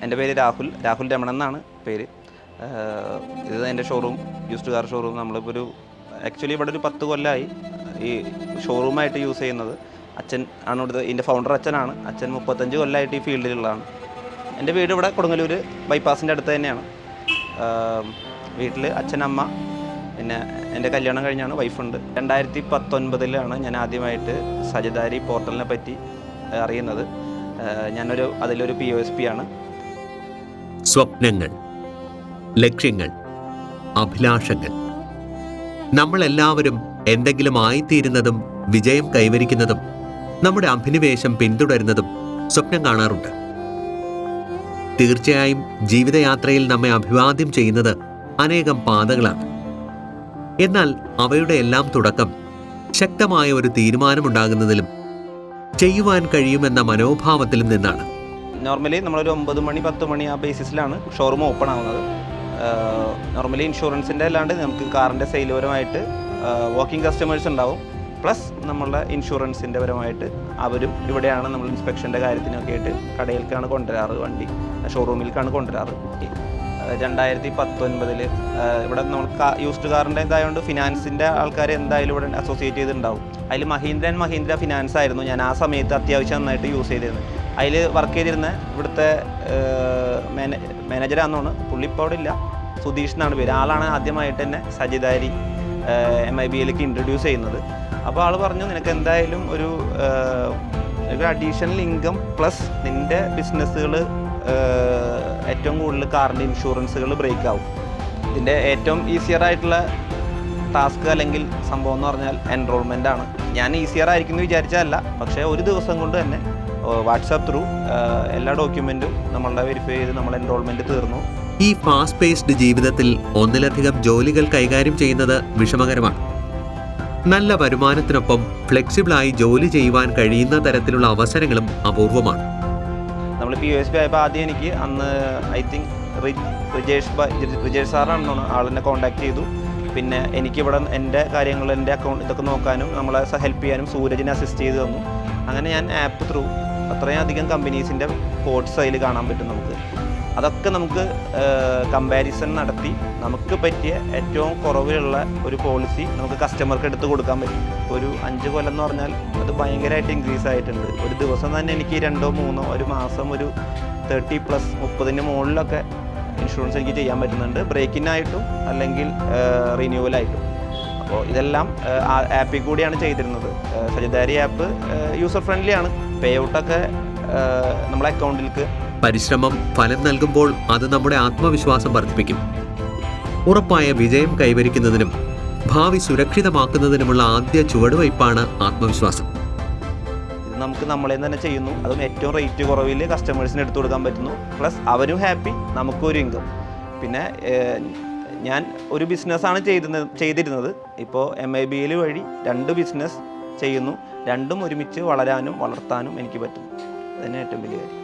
എൻ്റെ പേര് രാഹുൽ രമണൻ എന്നാണ് പേര്. ഇത് എൻ്റെ ഷോറൂം, യൂസ്ഡ് കാർ ഷോറൂം. നമ്മളിപ്പോൾ ആക്ച്വലി ഇവിടെ ഒരു 10 കൊല്ലമായി ഈ ഷോറൂമായിട്ട് യൂസ് ചെയ്യുന്നത്. അച്ഛൻ ആണ് ഇവിടുത്തെ, ഇതിൻ്റെ ഫൗണ്ടർ അച്ഛനാണ്. അച്ഛൻ 35 കൊല്ലമായിട്ട് ഈ ഫീൽഡിലുള്ളതാണ്. എൻ്റെ വീട് ഇവിടെ കൊടുങ്ങല്ലൂർ ബൈപ്പാസിൻ്റെ അടുത്ത് തന്നെയാണ്. വീട്ടിൽ അച്ഛൻ, അമ്മ, പിന്നെ എൻ്റെ കല്യാണം കഴിഞ്ഞാണ്, വൈഫുണ്ട്. 2019 ഞാൻ ആദ്യമായിട്ട് സജദാരി പോർട്ടലിനെ പറ്റി അറിയുന്നത്. അതിലൊരു POSP ആണ്. സ്വപ്നങ്ങൾ, ലക്ഷ്യങ്ങൾ, അഭിലാഷങ്ങൾ. നമ്മളെല്ലാവരും എന്തെങ്കിലും ആയിത്തീരുന്നതും വിജയം കൈവരിക്കുന്നതും നമ്മുടെ അഭിനിവേശം പിന്തുടരുന്നതും സ്വപ്നം കാണാറുണ്ട്. തീർച്ചയായും ജീവിതയാത്രയിൽ നമ്മെ അഭിവാദ്യം ചെയ്യുന്നത് അനേകം പാതകളാണ്. എന്നാൽ അവയുടെ എല്ലാം തുടക്കം ശക്തമായ ഒരു തീരുമാനമുണ്ടാകുന്നതിലും ചെയ്യുവാൻ കഴിയുമെന്ന മനോഭാവത്തിലും നിന്നാണ്. നോർമലി നമ്മളൊരു 9 മണി 10 മണി ആ ബേസിസിലാണ് ഷോറൂം ഓപ്പൺ ആവുന്നത്. നോർമലി ഇൻഷുറൻസിൻ്റെ അല്ലാണ്ട് നമുക്ക് കാറിൻ്റെ സെയിൽപരമായിട്ട് വാക്കിംഗ് കസ്റ്റമേഴ്സ് ഉണ്ടാവും. പ്ലസ് നമ്മളുടെ ഇൻഷുറൻസിൻ്റെ പരമായിട്ട് അവരും ഇവിടെയാണ് നമ്മൾ ഇൻസ്പെക്ഷൻ്റെ കാര്യത്തിനൊക്കെ ആയിട്ട് കടയിലേക്കാണ് കൊണ്ടുവരാറ്, വണ്ടി ഷോറൂമിലേക്കാണ് കൊണ്ടുവരാറ്. 2019 ഇവിടെ നമ്മൾ യൂസ്ഡ് കാറിൻ്റെ ഇതായതുകൊണ്ട് ഫിനാൻസിൻ്റെ ആൾക്കാർ എന്തായാലും ഇവിടെ അസോസിയേറ്റ് ചെയ്തിട്ടുണ്ടാവും. അതിൽ മഹീന്ദ്ര ഫിനാൻസ് ആയിരുന്നു ഞാൻ ആ സമയത്ത് അത്യാവശ്യം നന്നായിട്ട് യൂസ് ചെയ്തിരുന്നത്. അതിൽ വർക്ക് ചെയ്തിരുന്ന ഇവിടുത്തെ മാനേജറാണെന്നാണ്, പുള്ളി ഇപ്പോൾ അവിടെ ഇല്ല, സുധീഷ് എന്നാണ് പേര്. ആളാണ് ആദ്യമായിട്ട് തന്നെ സജിദാരി MIBയിലേക്ക് ഇൻട്രൊഡ്യൂസ് ചെയ്യുന്നത്. അപ്പോൾ ആൾ പറഞ്ഞു, നിനക്ക് എന്തായാലും ഒരു അഡീഷണൽ ഇൻകം പ്ലസ് നിൻ്റെ ബിസിനസ്സുകൾ ഏറ്റവും കൂടുതൽ കാറിൻ്റെ ഇൻഷുറൻസുകൾ ബ്രേക്ക് ആവും. ഇതിൻ്റെ ഏറ്റവും ഈസിയർ ആയിട്ടുള്ള ടാസ്ക് അല്ലെങ്കിൽ സംഭവം എന്ന് പറഞ്ഞാൽ എൻറോൾമെൻ്റ് ആണ്. ഞാൻ ഈസിയർ ആയിരിക്കും എന്ന് വിചാരിച്ചതല്ല, പക്ഷേ ഒരു ദിവസം കൊണ്ട് തന്നെ വാട്സാപ്പ് ത്രൂ എല്ലാ ഡോക്യുമെൻറ്റും നമ്മളുടെ വെരിഫൈ ചെയ്ത് നമ്മൾ എൻറോൾമെൻറ്റ് തീർന്നു. ഈ ഫാസ്റ്റ് പേസ്ഡ് ജീവിതത്തിൽ ഒന്നിലധികം ജോലികൾ കൈകാര്യം ചെയ്യുന്നത് വിഷമകരമാണ്. നല്ല വരുമാനത്തിനൊപ്പം ഫ്ലെക്സിബിളായി ജോലി ചെയ്യുവാൻ കഴിയുന്ന തരത്തിലുള്ള അവസരങ്ങളും അപൂർവമാണ്. നമ്മൾ POSP ആയപ്പോൾ ആദ്യം എനിക്ക് അന്ന് ഐ തിങ്ക് റിജേഷ് സാറാണെന്നാണ് ആളെന്നെ കോൺടാക്ട് ചെയ്തു. പിന്നെ എനിക്കിവിടെ എൻ്റെ കാര്യങ്ങൾ, എൻ്റെ അക്കൗണ്ട് ഇതൊക്കെ നോക്കാനും നമ്മളെ ഹെൽപ്പ് ചെയ്യാനും സൂരജിനെ അസിസ്റ്റ് ചെയ്ത് തന്നു. അങ്ങനെ ഞാൻ ആപ്പ് ത്രൂ അത്രയും അധികം കമ്പനീസിൻ്റെ കോഡ്സ് അതിൽ കാണാൻ പറ്റും നമുക്ക്. അതൊക്കെ നമുക്ക് കമ്പാരിസൺ നടത്തി നമുക്ക് പറ്റിയ ഏറ്റവും കുറവിലുള്ള ഒരു പോളിസി നമുക്ക് കസ്റ്റമർക്ക് എടുത്ത് കൊടുക്കാൻ പറ്റും. ഒരു 5 കൊല്ലം എന്ന് പറഞ്ഞാൽ അത് ഭയങ്കരമായിട്ട് ഇൻക്രീസ് ആയിട്ടുണ്ട്. ഒരു ദിവസം തന്നെ എനിക്ക് 2 3 ഒരു മാസം ഒരു 30+ 30 മുകളിലൊക്കെ ഇൻഷുറൻസ് എനിക്ക് ചെയ്യാൻ പറ്റുന്നുണ്ട്, ബ്രേക്കിനായിട്ടും അല്ലെങ്കിൽ റിന്യൂവലായിട്ടും. അപ്പോൾ ഇതെല്ലാം ആപ്പിൽ കൂടിയാണ് ചെയ്തിരുന്നത്. സജിദാരി ആപ്പ് യൂസർ ഫ്രണ്ട്ലി ആണ്. പേ ഔട്ടൊക്കെ നമ്മളെ അക്കൗണ്ടിലേക്ക്. പരിശ്രമം ഫലം നൽകുമ്പോൾ അത് നമ്മുടെ ആത്മവിശ്വാസം വർദ്ധിപ്പിക്കും. ഉറപ്പായ വിജയം കൈവരിക്കുന്നതിനും ഭാവി സുരക്ഷിതമാക്കുന്നതിനുമുള്ള ആദ്യ ചുവടുവയ്പ്പാണ് ആത്മവിശ്വാസം. ഇത് നമുക്ക് നമ്മളെ തന്നെ ചെയ്യുന്നു, അതും ഏറ്റവും റേറ്റ് കുറവിൽ കസ്റ്റമേഴ്സിന് എടുത്തു കൊടുക്കാൻ പറ്റുന്നു. പ്ലസ് അവരും ഹാപ്പി, നമുക്കും ഒരു ഇൻകം. പിന്നെ ഞാൻ ഒരു ബിസിനസ്സാണ് ചെയ്തിരുന്നത്. ഇപ്പോൾ MIBയിൽ വഴി 2 ബിസിനസ് ചെയ്യുന്നു. രണ്ടും ഒരുമിച്ച് വളരാനും വളർത്താനും എനിക്ക് പറ്റും. അതന്നെ ഏറ്റവും വലിയ കാര്യം.